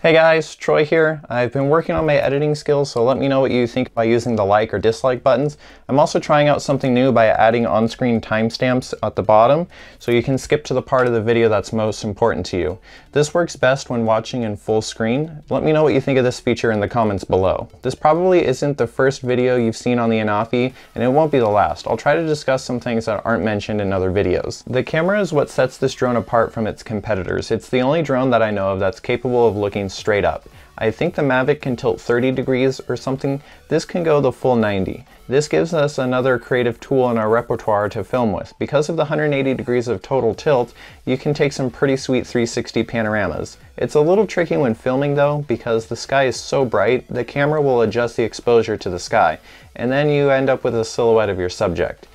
Hey guys, Troy here. I've been working on my editing skills, so let me know what you think by using the like or dislike buttons. I'm also trying out something new by adding on-screen timestamps at the bottom, so you can skip to the part of the video that's most important to you. This works best when watching in full screen. Let me know what you think of this feature in the comments below. This probably isn't the first video you've seen on the Anafi, and it won't be the last. I'll try to discuss some things that aren't mentioned in other videos. The camera is what sets this drone apart from its competitors. It's the only drone that I know of that's capable of looking straight up. I think the Mavic can tilt 30 degrees or something. This can go the full 90. This gives us another creative tool in our repertoire to film with. Because of the 180 degrees of total tilt, you can take some pretty sweet 360 panoramas. It's a little tricky when filming though, because the sky is so bright, the camera will adjust the exposure to the sky, and then you end up with a silhouette of your subject.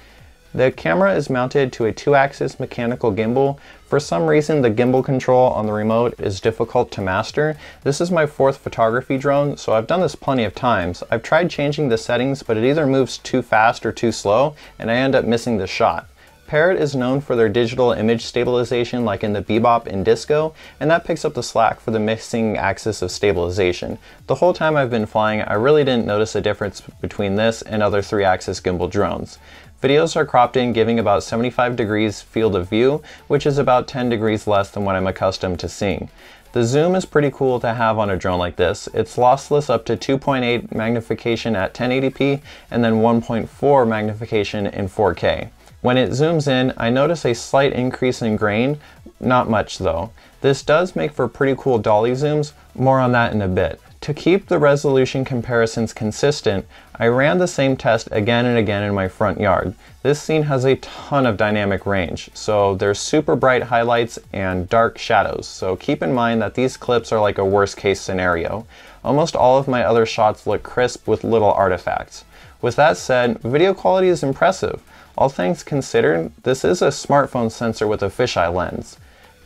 The camera is mounted to a 2-axis mechanical gimbal. For some reason, the gimbal control on the remote is difficult to master. This is my 4th photography drone, so I've done this plenty of times. I've tried changing the settings, but it either moves too fast or too slow, and I end up missing the shot. Parrot is known for their digital image stabilization like in the Bebop and Disco, and that picks up the slack for the missing axis of stabilization. The whole time I've been flying, I really didn't notice a difference between this and other 3-axis gimbal drones. Videos are cropped in giving about 75 degrees field of view, which is about 10 degrees less than what I'm accustomed to seeing. The zoom is pretty cool to have on a drone like this. It's lossless up to 2.8 magnification at 1080p and then 1.4 magnification in 4K. When it zooms in, I notice a slight increase in grain, not much though. This does make for pretty cool dolly zooms, more on that in a bit. To keep the resolution comparisons consistent, I ran the same test again and again in my front yard. This scene has a ton of dynamic range, so there's super bright highlights and dark shadows, so keep in mind that these clips are like a worst case scenario. Almost all of my other shots look crisp with little artifacts. With that said, video quality is impressive. All things considered, this is a smartphone sensor with a fisheye lens.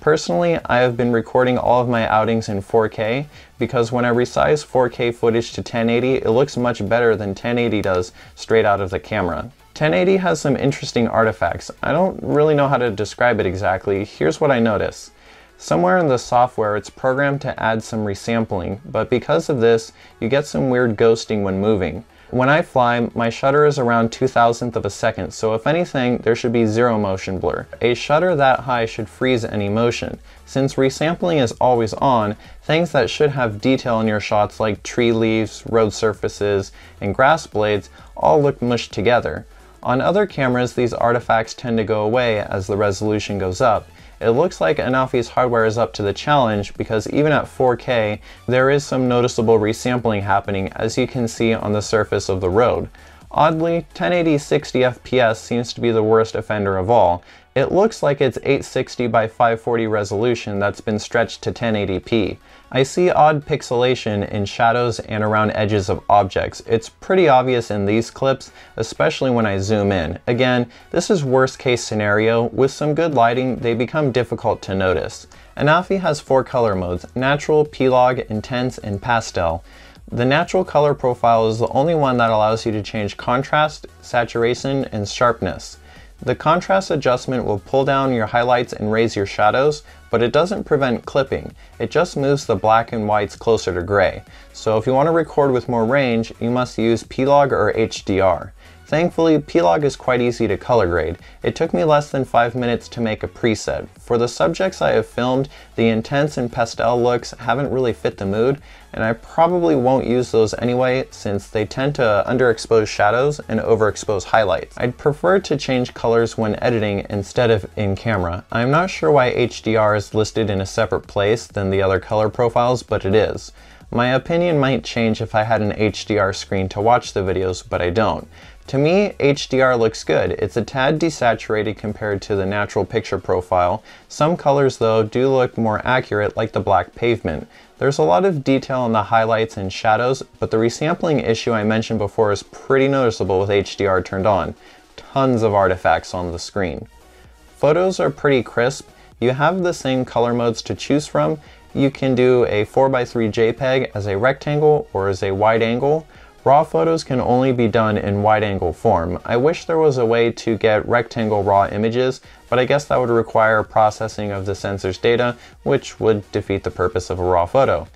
Personally, I have been recording all of my outings in 4K because when I resize 4K footage to 1080, it looks much better than 1080 does straight out of the camera. 1080 has some interesting artifacts. I don't really know how to describe it exactly. Here's what I notice. Somewhere in the software it's programmed to add some resampling, but because of this, you get some weird ghosting when moving. When I fly, my shutter is around 2,000th of a second, so if anything, there should be zero motion blur. A shutter that high should freeze any motion. Since resampling is always on, things that should have detail in your shots like tree leaves, road surfaces, and grass blades all look mushed together. On other cameras, these artifacts tend to go away as the resolution goes up. It looks like Anafi's hardware is up to the challenge because even at 4K, there is some noticeable resampling happening, as you can see on the surface of the road. Oddly, 1080 60 FPS seems to be the worst offender of all. It looks like it's 860 by 540 resolution that's been stretched to 1080p. I see odd pixelation in shadows and around edges of objects. It's pretty obvious in these clips, especially when I zoom in. Again, this is worst case scenario. With some good lighting, they become difficult to notice. Anafi has 4 color modes: natural, P-Log, intense, and pastel. The natural color profile is the only one that allows you to change contrast, saturation, and sharpness. The contrast adjustment will pull down your highlights and raise your shadows, but it doesn't prevent clipping. It just moves the black and whites closer to gray. So if you want to record with more range, you must use P-Log or HDR. Thankfully, P-Log is quite easy to color grade. It took me less than 5 minutes to make a preset. For the subjects I have filmed, the intense and pastel looks haven't really fit the mood, and I probably won't use those anyway since they tend to underexpose shadows and overexpose highlights. I'd prefer to change colors when editing instead of in camera. I'm not sure why HDR is listed in a separate place than the other color profiles, but it is. My opinion might change if I had an HDR screen to watch the videos, but I don't. To me, HDR looks good. It's a tad desaturated compared to the natural picture profile. Some colors though do look more accurate, like the black pavement. There's a lot of detail in the highlights and shadows, but the resampling issue I mentioned before is pretty noticeable with HDR turned on. Tons of artifacts on the screen. Photos are pretty crisp. You have the same color modes to choose from. You can do a 4:3 JPEG as a rectangle or as a wide angle. Raw photos can only be done in wide-angle form. I wish there was a way to get rectangle raw images, but I guess that would require processing of the sensor's data, which would defeat the purpose of a raw photo.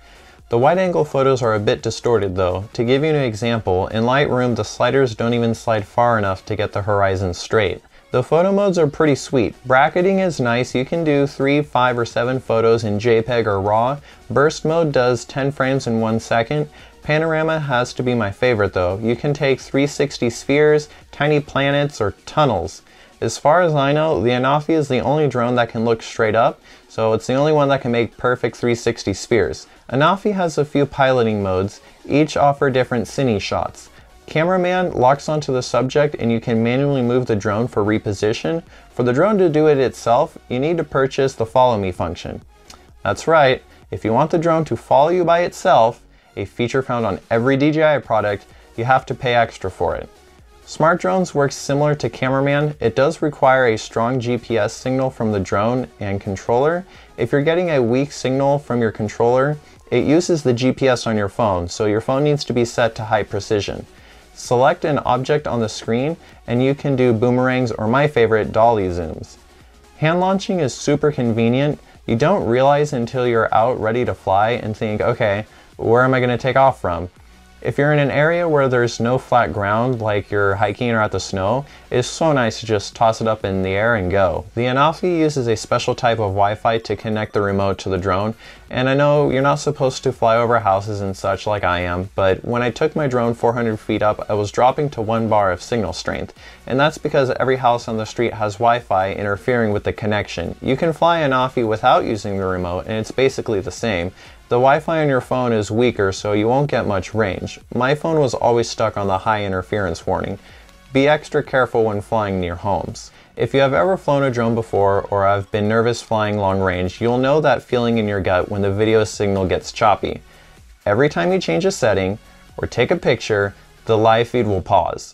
The wide-angle photos are a bit distorted though. To give you an example, in Lightroom the sliders don't even slide far enough to get the horizon straight. The photo modes are pretty sweet. Bracketing is nice, you can do 3, 5, or 7 photos in JPEG or RAW. Burst mode does 10 frames in 1 second. Panorama has to be my favorite though. You can take 360 spheres, tiny planets, or tunnels. As far as I know, the Anafi is the only drone that can look straight up, so it's the only one that can make perfect 360 spheres. Anafi has a few piloting modes, each offer different cine shots. Cameraman locks onto the subject and you can manually move the drone for reposition. For the drone to do it itself, you need to purchase the follow me function. That's right, if you want the drone to follow you by itself, a feature found on every DJI product, you have to pay extra for it. Smart drones work similar to Cameraman. It does require a strong GPS signal from the drone and controller. If you're getting a weak signal from your controller, it uses the GPS on your phone, so your phone needs to be set to high precision. Select an object on the screen and you can do boomerangs or my favorite, dolly zooms. Hand launching is super convenient. You don't realize until you're out ready to fly and think, okay, where am I going to take off from? If you're in an area where there's no flat ground, like you're hiking or at the snow, it's so nice to just toss it up in the air and go. The Anafi uses a special type of Wi-Fi to connect the remote to the drone, and I know you're not supposed to fly over houses and such like I am, but when I took my drone 400 feet up, I was dropping to 1 bar of signal strength, and that's because every house on the street has Wi-Fi interfering with the connection. You can fly Anafi without using the remote, and it's basically the same. The Wi-Fi on your phone is weaker, so you won't get much range. My phone was always stuck on the high interference warning. Be extra careful when flying near homes. If you have ever flown a drone before or have been nervous flying long range, you'll know that feeling in your gut when the video signal gets choppy. Every time you change a setting or take a picture, the live feed will pause.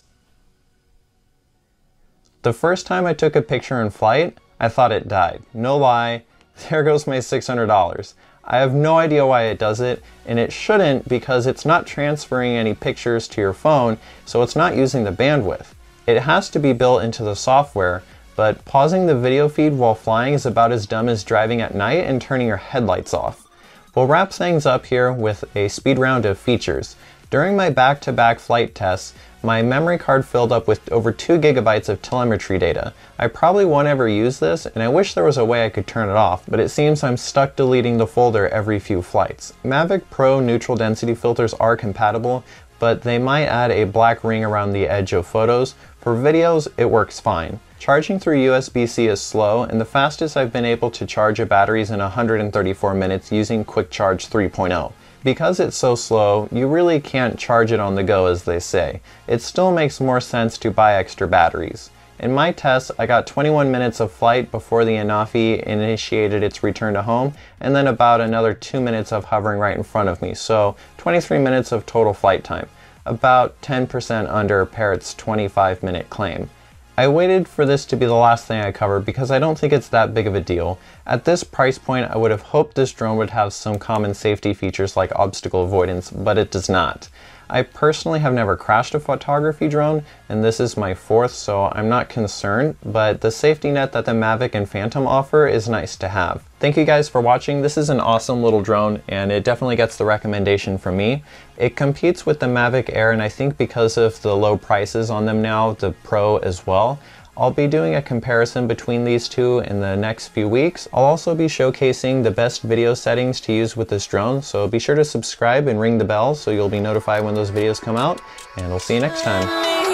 The first time I took a picture in flight, I thought it died. No lie, there goes my $600. I have no idea why it does it, and it shouldn't because it's not transferring any pictures to your phone, so it's not using the bandwidth. It has to be built into the software, but pausing the video feed while flying is about as dumb as driving at night and turning your headlights off. We'll wrap things up here with a speed round of features. During my back-to-back flight tests, my memory card filled up with over 2 gigabytes of telemetry data. I probably won't ever use this, and I wish there was a way I could turn it off, but it seems I'm stuck deleting the folder every few flights. Mavic Pro neutral density filters are compatible, but they might add a black ring around the edge of photos. For videos, it works fine. Charging through USB-C is slow, and the fastest I've been able to charge a battery is in 134 minutes using Quick Charge 3.0. Because it's so slow, you really can't charge it on the go, as they say. It still makes more sense to buy extra batteries. In my test, I got 21 minutes of flight before the Anafi initiated its return to home, and then about another 2 minutes of hovering right in front of me, so 23 minutes of total flight time, about 10% under Parrot's 25-minute claim. I waited for this to be the last thing I covered because I don't think it's that big of a deal. At this price point, I would have hoped this drone would have some common safety features like obstacle avoidance, but it does not. I personally have never crashed a photography drone, and this is my 4th, so I'm not concerned, but the safety net that the Mavic and Phantom offer is nice to have. Thank you guys for watching. This is an awesome little drone, and it definitely gets the recommendation from me. It competes with the Mavic Air, and I think because of the low prices on them now, the Pro as well. I'll be doing a comparison between these two in the next few weeks. I'll also be showcasing the best video settings to use with this drone, so be sure to subscribe and ring the bell so you'll be notified when those videos come out, and we'll see you next time.